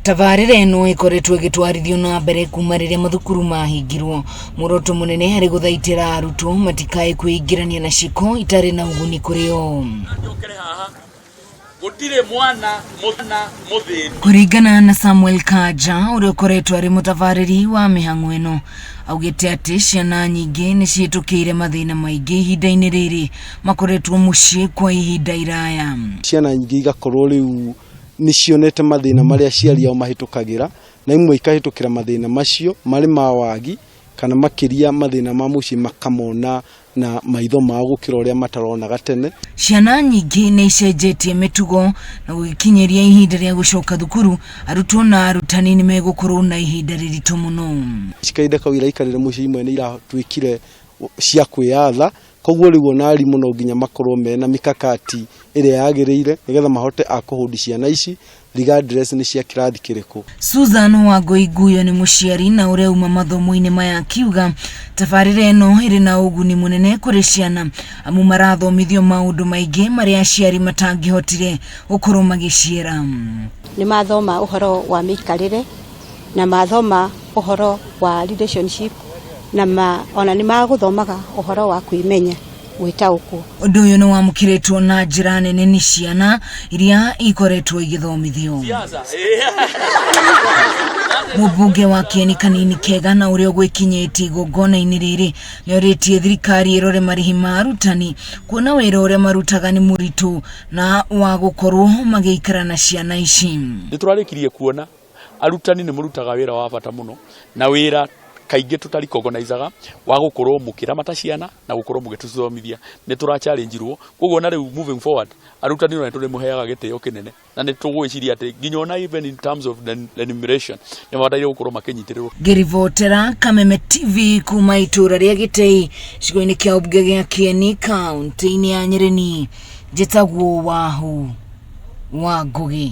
Tabarĩra ĩno ĩkoretwo ĩgĩtwarithio na mbere kuma rĩrĩa mathukuru mahingirwo, muoroto mũnene harĩ gũthaitĩra arutwo matikae kwĩingĩrania na ciko itarĩ na ũguni kũrĩ o. Kũringana na Samuel Kaja ũrĩa ũkoretwo arĩ mũtabarĩri wa mĩhang'o ĩno, augĩte atĩ ciana nyingĩ nĩ ciĩtũkĩire mathĩna maingĩ ihinda-inĩ rĩrĩ makoretwo mũciĩ kwa ihinda iraya. Ciana nyingĩ igakorwo rĩu nĩ cionete mathĩna marĩa aciari ao mahĩtũkagĩra, na imwe ikahĩtũkĩra mathĩna macio marĩ ma wagi kana makĩria mathĩna ma mũciĩ makamona na maitho mao gũkĩra ũrĩa mataronaga tene. Ciana nyingĩ nĩ icenjetie mĩtugo na gũkinyĩria ihinda rĩa gũcoka thukuru, arutwo na arutani nĩ megũkorwo na ihinda rĩritũ mũno. Cikainde kau iraikarĩre mũciĩ imwe nĩ iratuĩkire cia kwĩyatha, koguo rĩu ona arimũ no nginya makorwo mena mikakati ĩrĩa yagĩrĩire nĩgetha mahote akũhũndi ciana ici regardless nĩ cia kĩrathi kĩrĩkũ. Susan Wangũiguyo nĩ mũciari na ũrĩa uma mathomo-inĩ maya akiuga tabarĩra ĩno ĩrĩ na ũguni mũnene kũrĩ ciana amu marathomithio maũndũ maingĩ marĩa aciari matangĩhotire gũkorwo magĩciĩra. Nĩ mathoma ũhoro wa mĩikarĩre na mathoma ũhoro wa relationship na ona nĩ magũthomaga ũhoro wa kwĩmenya gwĩtaũkwo. Ũndũ ũyũ nĩ wamũkĩrĩtwo na njĩra nene nĩ ciana iria ikoretwo igĩthomithio. Mũmbunge wa Kieni Kanini Kega na ũrĩa ũgwĩkinyĩtie igongona-inĩ rĩrĩ nĩorĩtie thirikari ĩrore marĩhi ma arutani kuona wĩra ũrĩa marutaga nĩ mũritũ na wa gũkorwo magĩikara na ciana ici. Nĩ tũrarĩkirie kuona arutani nĩ mũrutaga wĩra wa bata mũno na wĩra kaingĩ tutarikogonaizaga wa gũkorwo mũkĩramata ciana na gũkorwo mũgĩtũthomithia. Nĩ tũra-challenge-irwo koguo na rĩu moving forward arutani no tũrĩmũheaga gĩtĩo kĩnene na nĩ tũgwĩciria atĩ nginya ona even in terms of the enumeration nĩ mabataire gũkorwo makĩnyitĩrĩrwo. Ngĩribotera Kameme TV kuma itũra rĩa Gĩtĩi gĩcigo-inĩ kĩa ũmbunge gĩa Kieni kaunti-inĩ ya Nyeri, njĩtagwo Wahu wa Ngũgĩ.